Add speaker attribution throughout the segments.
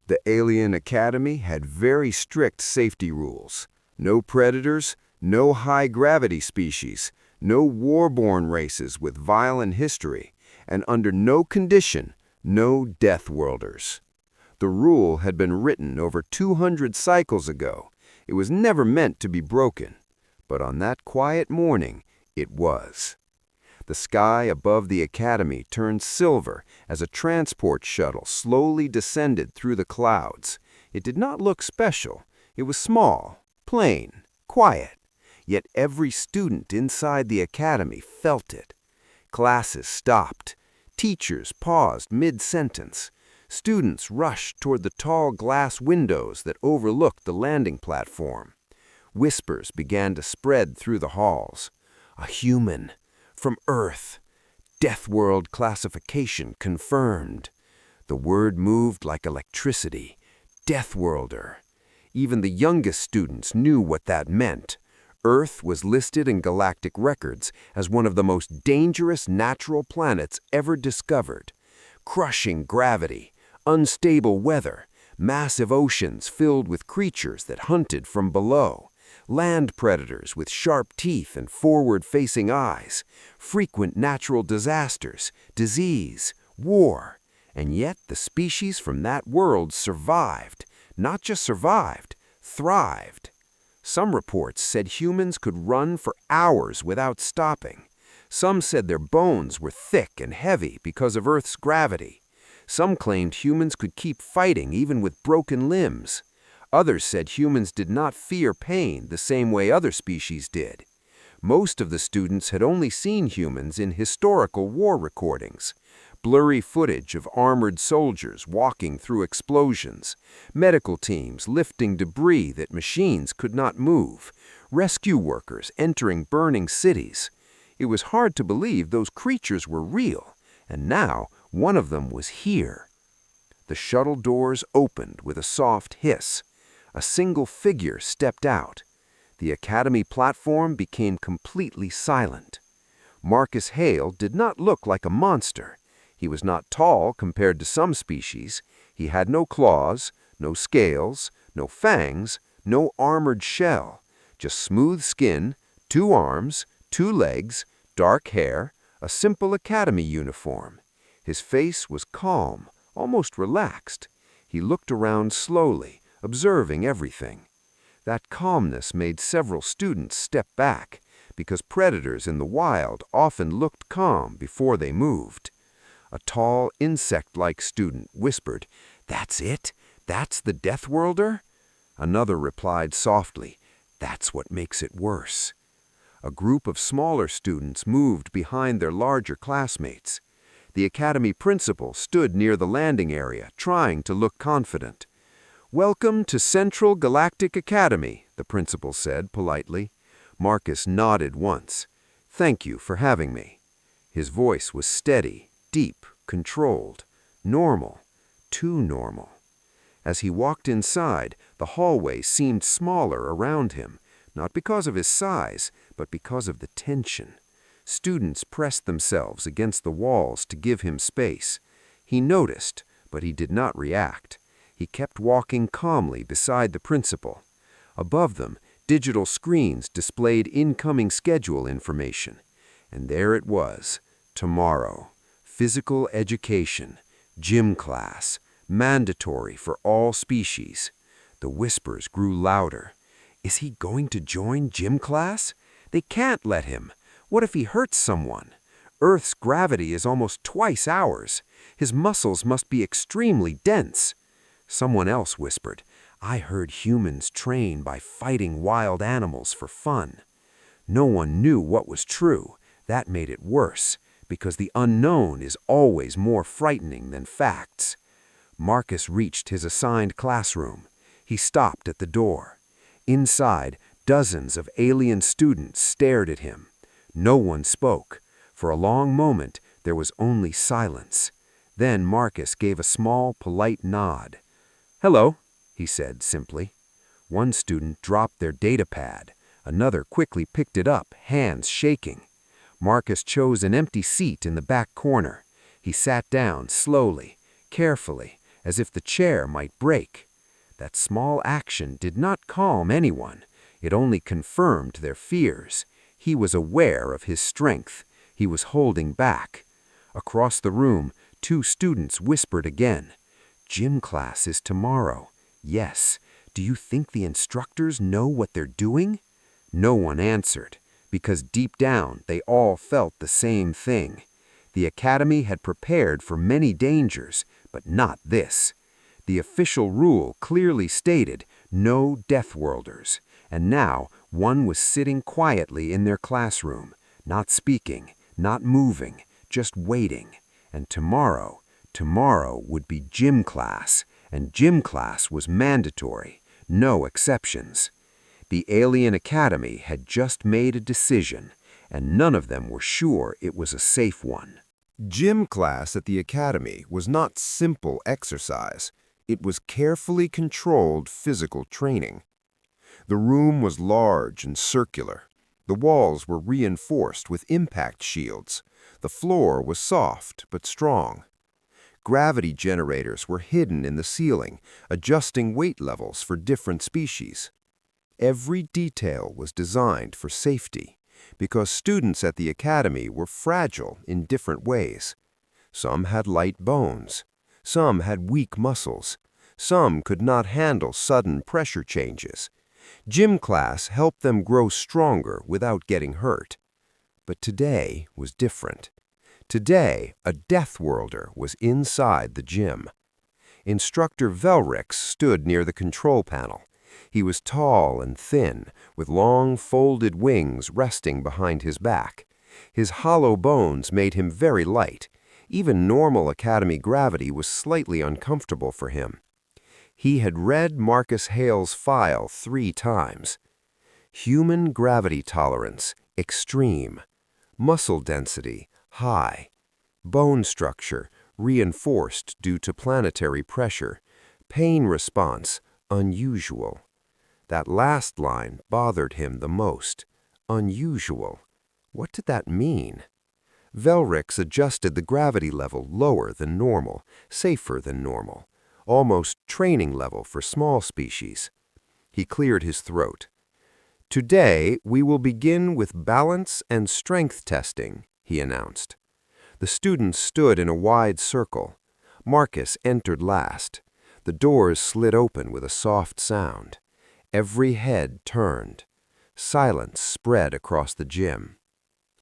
Speaker 1: The Alien Academy had very strict safety rules. No predators, no high-gravity species, no war-born races with violent history, and under no condition, no deathworlders. The rule had been written over 200 cycles ago. It was never meant to be broken. But on that quiet morning, it was. The sky above the academy turned silver as a transport shuttle slowly descended through the clouds. It did not look special. It was small, plain, quiet. Yet every student inside the academy felt it. Classes stopped. Teachers paused mid-sentence. Students rushed toward the tall glass windows that overlooked the landing platform. Whispers began to spread through the halls. A human. From Earth. Deathworld classification confirmed. The word moved like electricity. Deathworlder. Even the youngest students knew what that meant. Earth was listed in galactic records as one of the most dangerous natural planets ever discovered. Crushing gravity, unstable weather, massive oceans filled with creatures that hunted from below, land predators with sharp teeth and forward-facing eyes, frequent natural disasters, disease, war. And yet the species from that world survived. Not just survived, thrived. Some reports said humans could run for hours without stopping. Some said their bones were thick and heavy because of Earth's gravity. Some claimed humans could keep fighting even with broken limbs. Others said humans did not fear pain the same way other species did. Most of the students had only seen humans in historical war recordings. Blurry footage of armored soldiers walking through explosions, medical teams lifting debris that machines could not move, rescue workers entering burning cities. It was hard to believe those creatures were real, and now one of them was here. The shuttle doors opened with a soft hiss. A single figure stepped out. The academy platform became completely silent. Marcus Hale did not look like a monster. He was not tall compared to some species. He had no claws, no scales, no fangs, no armored shell. Just smooth skin, 2 arms, 2 legs, dark hair, a simple academy uniform. His face was calm, almost relaxed. He looked around slowly, observing everything. That calmness made several students step back, because predators in the wild often looked calm before they moved. A tall, insect-like student whispered, "That's it? That's the Deathworlder?" Another replied softly, "That's what makes it worse." A group of smaller students moved behind their larger classmates. The academy principal stood near the landing area, trying to look confident. "Welcome to Central Galactic Academy," the principal said politely. Marcus nodded once. "Thank you for having me." His voice was steady, deep, controlled, normal, too normal. As he walked inside, the hallway seemed smaller around him, not because of his size, but because of the tension. Students pressed themselves against the walls to give him space. He noticed, but he did not react. He kept walking calmly beside the principal. Above them, digital screens displayed incoming schedule information. And there it was, tomorrow. Physical education, gym class, mandatory for all species. The whispers grew louder. Is he going to join gym class? They can't let him. What if he hurts someone? Earth's gravity is almost twice ours. His muscles must be extremely dense. Someone else whispered, "I heard humans train by fighting wild animals for fun." No one knew what was true. That made it worse, because the unknown is always more frightening than facts. Marcus reached his assigned classroom. He stopped at the door. Inside, dozens of alien students stared at him. No one spoke. For a long moment, there was only silence. Then Marcus gave a small, polite nod. "Hello," he said simply. One student dropped their data pad. Another quickly picked it up, hands shaking. Marcus chose an empty seat in the back corner. He sat down slowly, carefully,
Speaker 2: as if the chair might break. That small action did not calm anyone. It only confirmed their fears. He was aware of his strength. He was holding back. Across the room, two students whispered again. "Gym class is tomorrow." "Yes. Do you think the instructors know what they're doing?" No one answered, because deep down they all felt the same thing. The academy had prepared for many dangers, but not this. The official rule clearly stated no deathworlders, and now one was sitting quietly in their classroom, not speaking, not moving, just waiting. And tomorrow would be gym class, and gym class was mandatory, no exceptions. The alien academy had just made a decision, and none of them were sure it was a safe one.
Speaker 1: Gym class at the academy was not simple exercise. It was carefully controlled physical training. The room was large and circular. The walls were reinforced with impact shields. The floor was soft but strong. Gravity generators were hidden in the ceiling, adjusting weight levels for different species. Every detail was designed for safety, because students at the academy were fragile in different ways. Some had light bones. Some had weak muscles. Some could not handle sudden pressure changes. Gym class helped them grow stronger without getting hurt. But today was different. Today, a deathworlder was inside the gym. Instructor Velrix stood near the control panel. He was tall and thin, with long folded wings resting behind his back. His hollow bones made him very light. Even normal academy gravity was slightly uncomfortable for him. He had read Marcus Hale's file 3 times. Human gravity tolerance, extreme. Muscle density, high. Bone structure, reinforced due to planetary pressure. Pain response, unusual. That last line bothered him the most. Unusual. What did that mean? Velrix adjusted the gravity level lower than normal, safer than normal, almost training level for small species. He cleared his throat. "Today, we will begin with balance and strength testing," he announced. The students stood in a wide circle. Marcus entered last. The doors slid open with a soft sound. Every head turned. Silence spread across the gym.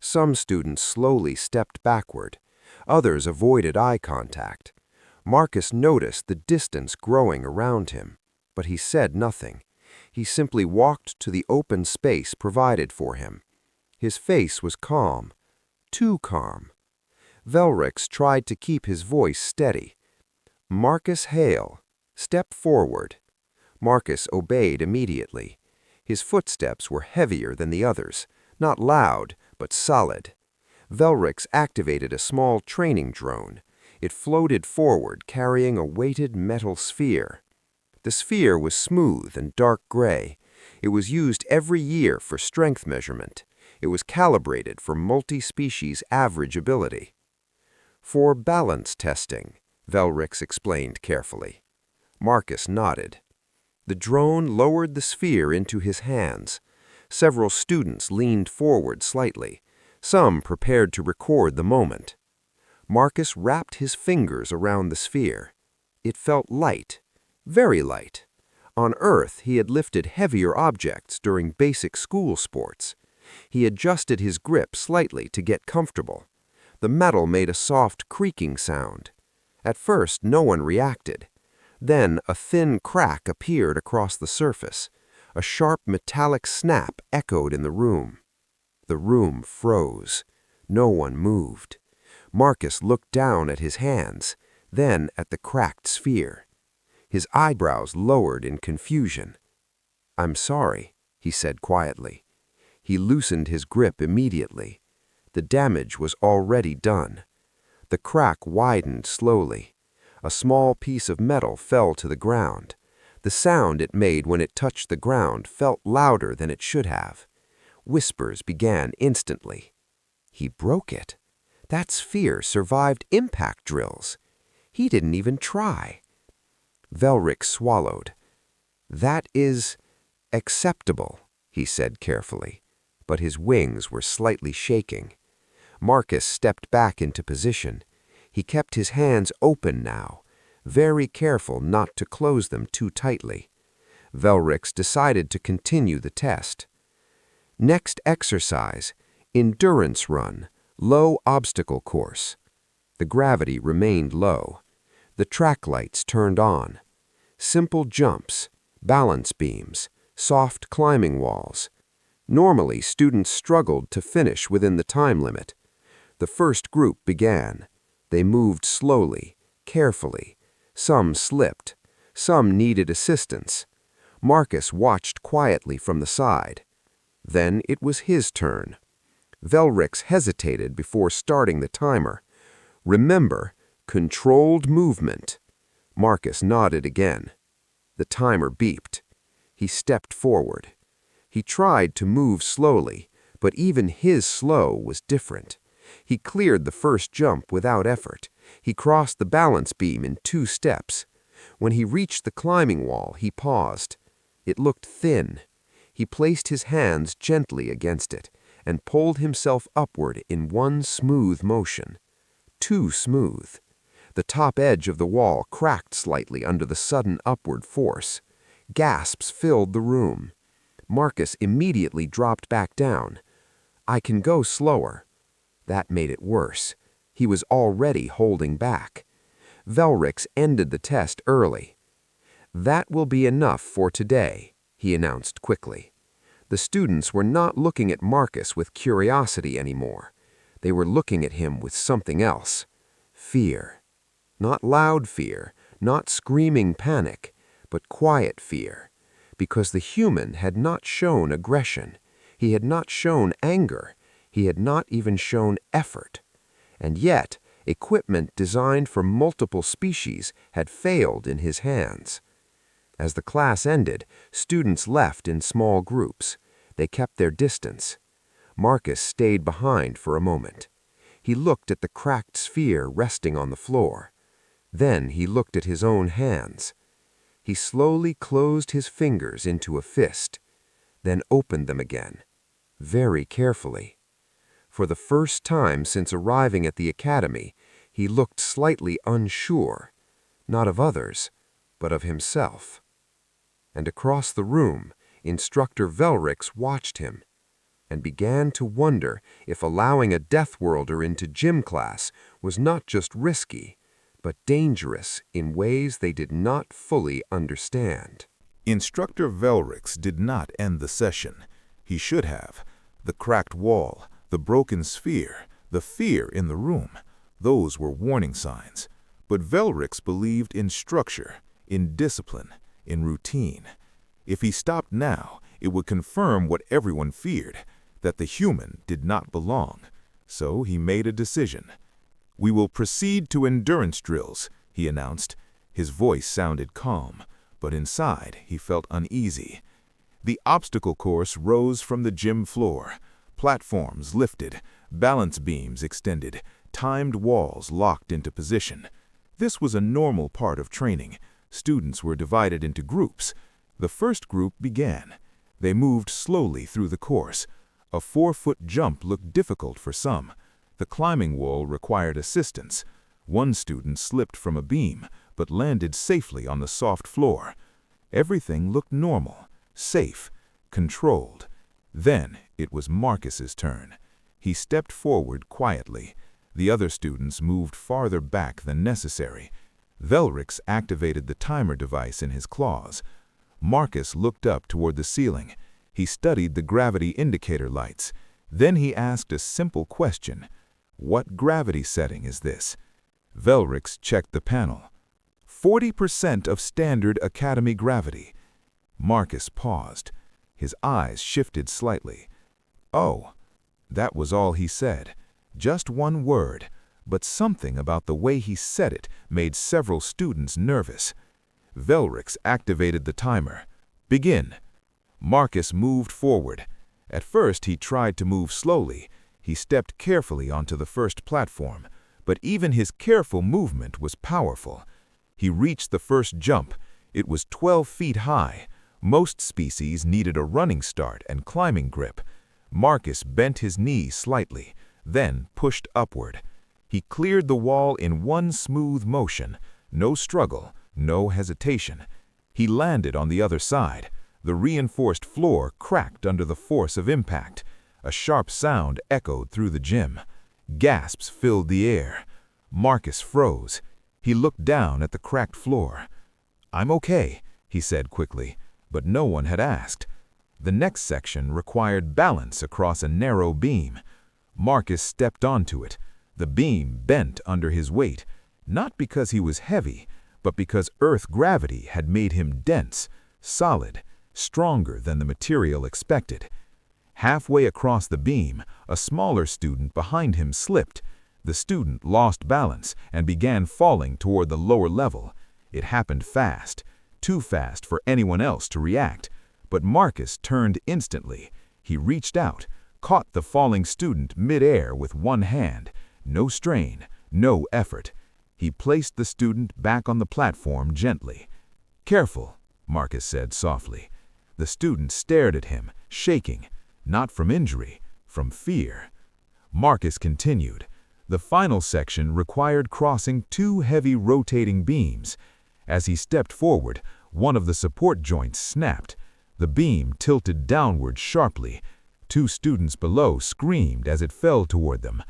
Speaker 1: Some students slowly stepped backward. Others avoided eye contact. Marcus noticed the distance growing around him, but he said nothing. He simply walked to the open space provided for him. His face was calm, too calm. Velrix tried to keep his voice steady. "Marcus Hale, step forward." Marcus obeyed immediately. His footsteps were heavier than the others, not loud, but solid. Velrix activated a small training drone. It floated forward, carrying a weighted metal sphere. The sphere was smooth and dark gray. It was used every year for strength measurement. It was calibrated for multi-species average ability. "For balance testing," Velrix explained carefully. Marcus nodded. The drone lowered the sphere into his hands. Several students leaned forward slightly. Some prepared to record the moment. Marcus wrapped his fingers around the sphere. It felt light, very light. On Earth, he had lifted heavier objects during basic school sports. He adjusted his grip slightly to get comfortable. The metal made a soft creaking sound. At first, no one reacted. Then a thin crack appeared across the surface. A sharp metallic snap echoed in the room. The room froze. No one moved. Marcus looked down at his hands, then at the cracked sphere. His eyebrows lowered in confusion. "I'm sorry," he said quietly. He loosened his grip immediately. The damage was already done. The crack widened slowly. A small piece of metal fell to the ground. The sound it made when it touched the ground felt louder than it should have. Whispers began instantly. He broke it. That sphere survived impact drills. He didn't even try.
Speaker 2: Velric swallowed. "That is acceptable," he said carefully, but his wings were slightly shaking. Marcus stepped back into position. He kept his hands open now, very careful not to close them too tightly. Velrix decided to continue the test. Next exercise, endurance run, low obstacle course. The gravity remained low. The track lights turned on. Simple jumps, balance beams, soft climbing walls. Normally, students struggled to finish within the time limit. The first group began. They moved slowly, carefully. Some slipped. Some needed assistance. Marcus watched quietly from the side. Then it was his turn. Velrix hesitated before starting the timer. "Remember, controlled movement." Marcus nodded again. The timer beeped. He stepped forward. He tried to move slowly, but even his slow was different. He cleared the first jump without effort. He crossed the balance beam in 2 steps. When he reached the climbing wall, he paused. It looked thin. He placed his hands gently against it and pulled himself upward in one smooth motion. Too smooth. The top edge of the wall cracked slightly under the sudden upward force. Gasps filled the room. Marcus immediately dropped back down. "I can go slower." That made it worse. He was already holding back. Velrix ended the test early. "That will be enough for today," he announced quickly. The students were not looking at Marcus with curiosity anymore. They were looking at him with something else. Fear. Not loud fear, not screaming panic, but quiet fear. Because the human had not shown aggression. He had not shown anger. He had not even shown effort. And yet, equipment designed for multiple species had failed in his hands. As the class ended, students left in small groups. They kept their distance. Marcus stayed behind for a moment. He looked at the cracked sphere resting on the floor. Then he looked at his own hands. He slowly closed his fingers into a fist, then opened them again, very carefully. For the first time since arriving at the academy, he looked slightly unsure, not of others, but of himself. And across the room, Instructor Velrix watched him and began to wonder if allowing a deathworlder into gym class was not just risky, but dangerous in ways they did not fully understand.
Speaker 3: Instructor Velrix did not end the session. He should have. The cracked wall, the broken sphere, the fear in the room, those were warning signs. But Velrix believed in structure, in discipline, in routine. If he stopped now, it would confirm what everyone feared, that the human did not belong. So he made a decision. "We will proceed to endurance drills," he announced. His voice sounded calm, but inside he felt uneasy. The obstacle course rose from the gym floor. Platforms lifted, balance beams extended, timed walls locked into position. This was a normal part of training. Students were divided into groups. The first group began. They moved slowly through the course. A 4-foot jump looked difficult for some. The climbing wall required assistance. One student slipped from a beam, but landed safely on the soft floor. Everything looked normal, safe, controlled. Then it was Marcus's turn. He stepped forward quietly. The other students moved farther back than necessary. Velrix activated the timer device in his claws. Marcus looked up toward the ceiling. He studied the gravity indicator lights. Then he asked a simple question. "What gravity setting is this?" Velrix checked the panel. 40% of standard academy gravity. Marcus paused. His eyes shifted slightly. "Oh." That was all he said. Just one word, but something about the way he said it made several students nervous. Velrix activated the timer. "Begin." Marcus moved forward. At first he tried to move slowly. He stepped carefully onto the first platform, but even his careful movement was powerful. He reached the first jump. It was 12 feet high. Most species needed a running start and climbing grip. Marcus bent his knee slightly, then pushed upward. He cleared the wall in one smooth motion. No struggle, no hesitation. He landed on the other side. The reinforced floor cracked under the force of impact. A sharp sound echoed through the gym. Gasps filled the air. Marcus froze. He looked down at the cracked floor. "I'm okay," he said quickly, but no one had asked. The next section required balance across a narrow beam. Marcus stepped onto it. The beam bent under his weight, not because he was heavy, but because Earth gravity had made him dense, solid, stronger than the material expected. Halfway across the beam, a smaller student behind him slipped. The student lost balance and began falling toward the lower level. It happened fast, too fast for anyone else to react. But Marcus turned instantly. He reached out, caught the falling student mid-air with one hand. No strain, no effort. He placed the student back on the platform gently. "Careful," Marcus said softly. The student stared at him, shaking, not from injury, from fear. Marcus continued. The final section required crossing two heavy rotating beams. As he stepped forward, one of the support joints snapped. The beam tilted downward sharply. Two students below screamed as it fell toward them.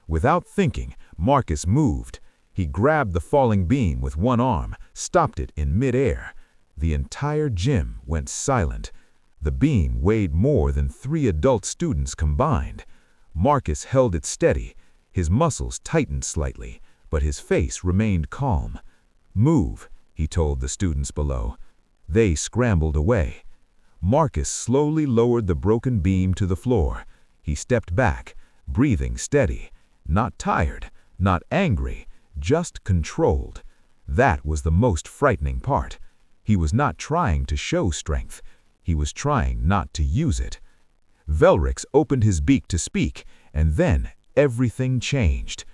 Speaker 3: Without thinking, Marcus moved. He grabbed the falling beam with one arm, stopped it in mid-air. The entire gym went silent. The beam weighed more than 3 adult students combined. Marcus held it steady. His muscles tightened slightly, but his face remained calm. "Move," he told the students below. They scrambled away. Marcus slowly lowered the broken beam to the floor. He stepped back, breathing steady. Not tired, not angry, just controlled. That was the most frightening part. He was not trying to show strength. He was trying not to use it. Velrix opened his beak to speak, and then everything changed.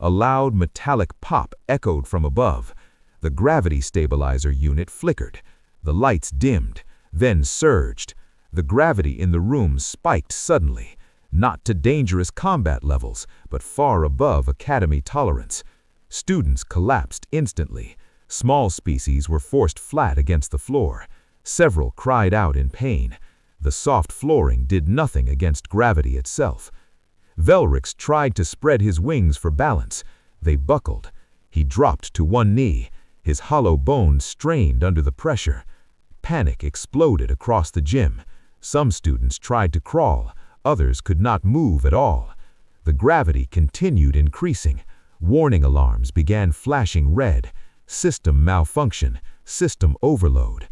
Speaker 3: A loud metallic pop echoed from above. The gravity stabilizer unit flickered. The lights dimmed, then surged. The gravity in the room spiked suddenly, not to dangerous combat levels, but far above academy tolerance. Students collapsed instantly. Small species were forced flat against the floor. Several cried out in pain. The soft flooring did nothing against gravity itself. Velrix tried to spread his wings for balance. They buckled. He dropped to one knee. His hollow bones strained under the pressure. Panic exploded across the gym. Some students tried to crawl. Others could not move at all. The gravity continued increasing. Warning alarms began flashing red. System malfunction. System overload.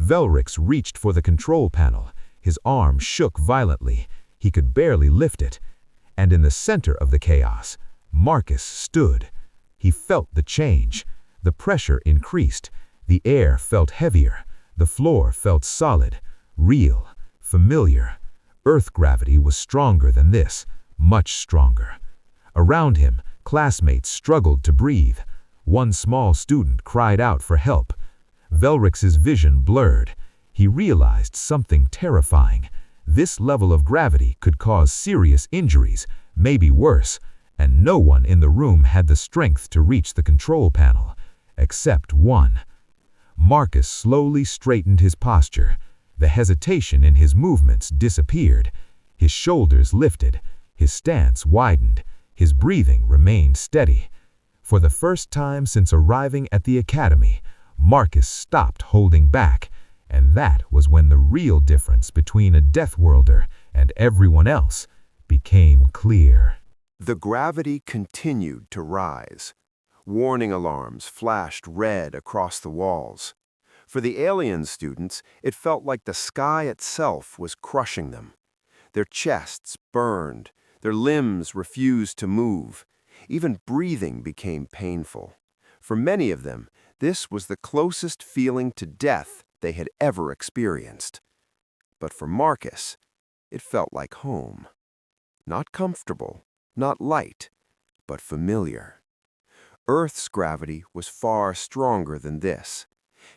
Speaker 3: Velrix reached for the control panel. His arm shook violently. He could barely lift it. And in the center of the chaos, Marcus stood. He felt the change. The pressure increased. The air felt heavier. The floor felt solid, real, familiar. Earth gravity was stronger than this, much stronger. Around him, classmates struggled to breathe. One small student cried out for help. Velrix's vision blurred. He realized something terrifying. This level of gravity could cause serious injuries, maybe worse, and no one in the room had the strength to reach the control panel, except one. Marcus slowly straightened his posture. The hesitation in his movements disappeared. His shoulders lifted. His stance widened. His breathing remained steady. For the first time since arriving at the academy, Marcus stopped holding back, and that was when the real difference between a deathworlder and everyone else became clear.
Speaker 1: The gravity continued to rise. Warning alarms flashed red across the walls. For the alien students, it felt like the sky itself was crushing them. Their chests burned, their limbs refused to move. Even breathing became painful. For many of them, this was the closest feeling to death they had ever experienced. But for Marcus, it felt like home. Not comfortable, not light, but familiar. Earth's gravity was far stronger than this.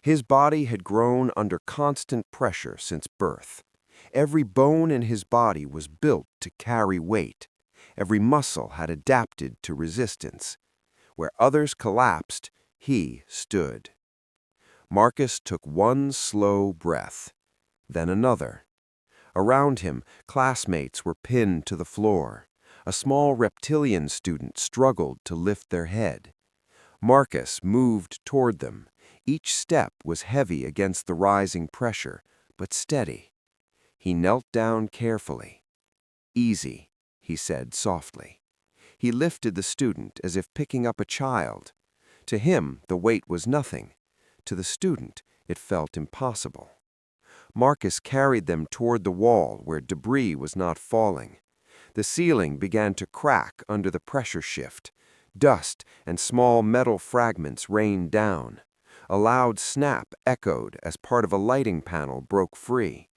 Speaker 1: His body had grown under constant pressure since birth. Every bone in his body was built to carry weight. Every muscle had adapted to resistance. Where others collapsed, he stood. Marcus took one slow breath, then another. Around him, classmates were pinned to the floor. A small reptilian student struggled to lift their head. Marcus moved toward them. Each step was heavy against the rising pressure, but steady. He knelt down carefully. "Easy," he said softly. He lifted the student as if picking up a child. To him, the weight was nothing. To the student, it felt impossible. Marcus carried them toward the wall where debris was not falling. The ceiling began to crack under the pressure shift. Dust and small metal fragments rained down. A loud snap echoed as part of a lighting panel broke free.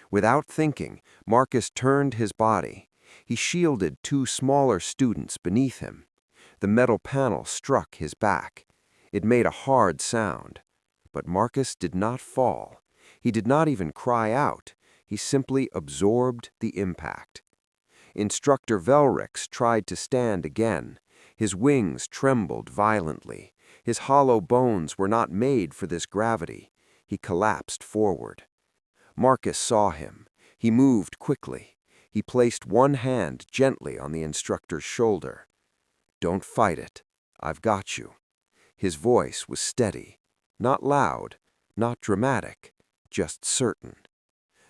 Speaker 1: Without thinking, Marcus turned his body. He shielded two smaller students beneath him. The metal panel struck his back. It made a hard sound. But Marcus did not fall. He did not even cry out. He simply absorbed the impact. Instructor Velrix tried to stand again. His wings trembled violently. His hollow bones were not made for this gravity. He collapsed forward. Marcus saw him. He moved quickly. He placed one hand gently on the instructor's shoulder. "Don't fight it. I've got you." His voice was steady, not loud, not dramatic, just certain.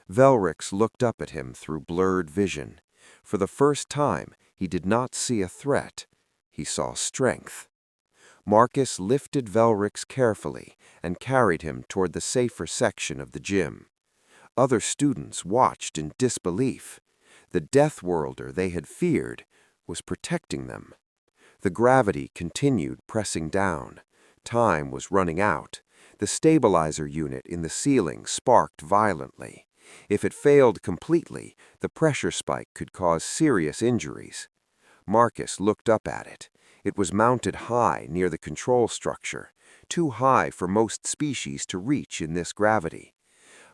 Speaker 1: Velrix looked up at him through blurred vision. For the first time, he did not see a threat. He saw strength. Marcus lifted Velrix carefully and carried him toward the safer section of the gym. Other students watched in disbelief. The deathworlder they had feared was protecting them. The gravity continued pressing down. Time was running out. The stabilizer unit in the ceiling sparked violently. If it failed completely, the pressure spike could cause serious injuries. Marcus looked up at it. It was mounted high near the control structure, too high for most species to reach in this gravity.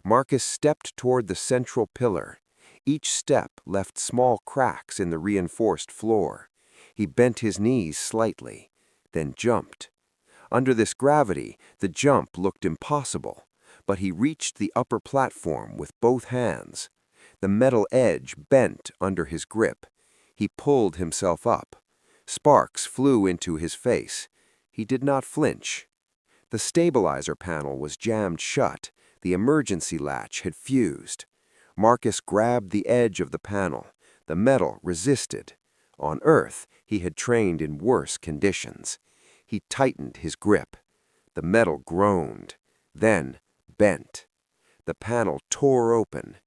Speaker 1: Marcus stepped toward the central pillar. Each step left small cracks in the reinforced floor. He bent his knees slightly, then jumped. Under this gravity, the jump looked impossible, but he reached the upper platform with both hands. The metal edge bent under his grip. He pulled himself up. Sparks flew into his face. He did not flinch. The stabilizer panel was jammed shut. The emergency latch had fused. Marcus grabbed the edge of the panel. The metal resisted. On Earth, he had trained in worse conditions. He tightened his grip. The metal groaned, then bent. The panel tore open.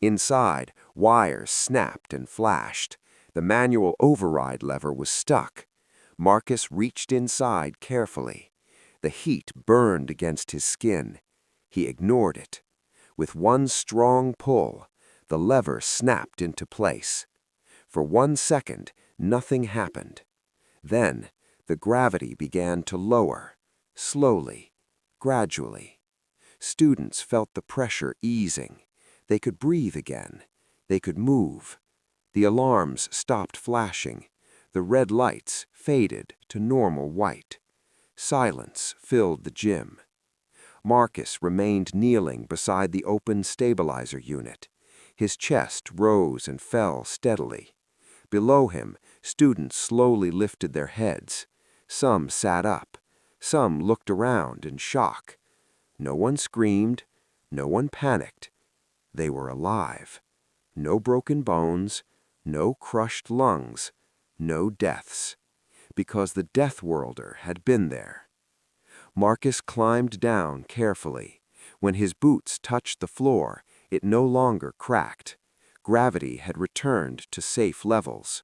Speaker 1: Inside, wires snapped and flashed. The manual override lever was stuck. Marcus reached inside carefully. The heat burned against his skin. He ignored it. With one strong pull, the lever snapped into place. For 1 second, nothing happened. Then, the gravity began to lower, slowly, gradually. Students felt the pressure easing. They could breathe again. They could move. The alarms stopped flashing. The red lights faded to normal white. Silence filled the gym. Marcus remained kneeling beside the open stabilizer unit. His chest rose and fell steadily. Below him, students slowly lifted their heads. Some sat up. Some looked around in shock. No one screamed. No one panicked. They were alive. No broken bones. No crushed lungs. No deaths. Because the deathworlder had been there. Marcus climbed down carefully. When his boots touched the floor, it no longer cracked. Gravity had returned to safe levels.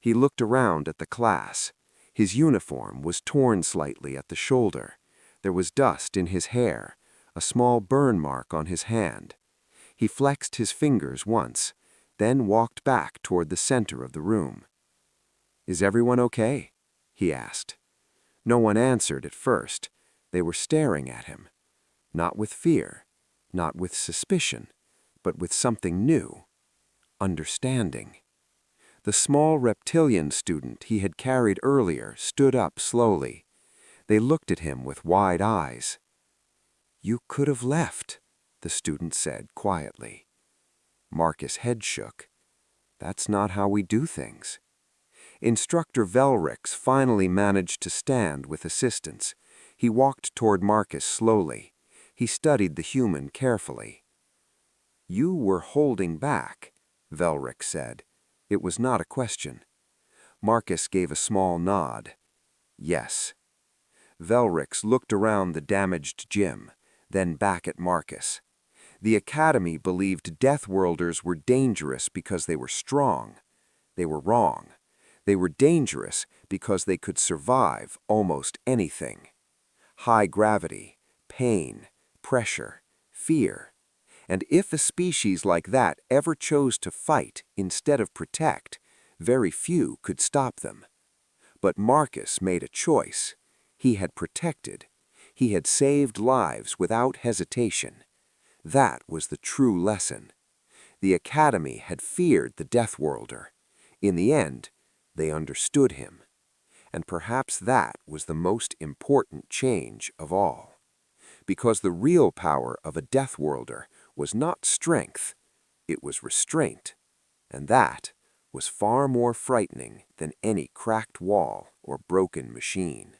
Speaker 1: He looked around at the class. His uniform was torn slightly at the shoulder. There was dust in his hair, a small burn mark on his hand. He flexed his fingers once, then walked back toward the center of the room. "Is everyone okay?" he asked.
Speaker 2: No one answered at first. They were staring at him. Not with fear, not with suspicion, but with something new. Understanding. The small reptilian student he had carried earlier stood up slowly. They looked at him with wide eyes. "You could have left," the student said quietly. Marcus' head shook. "That's not how we do things." Instructor Velrix finally managed to stand with assistance. He walked toward Marcus slowly. He studied the human carefully. "You were holding back," Velrix said. It was not a question. Marcus gave a small nod. "Yes." Velrix looked around the damaged gym, then back at Marcus. The Academy believed deathworlders were dangerous because they were strong. They were wrong. They were dangerous because they could survive almost anything. High gravity, pain, pressure, fear. And if a species like that ever chose to fight instead of protect, very few could stop them. But Marcus made a choice. He had protected. He had saved lives without hesitation. That was the true lesson. The Academy had feared the deathworlder. In the end, they understood him. And perhaps that was the most important change of all. Because the real power of a deathworlder was not strength, it was restraint. And that was far more frightening than any cracked wall or broken machine.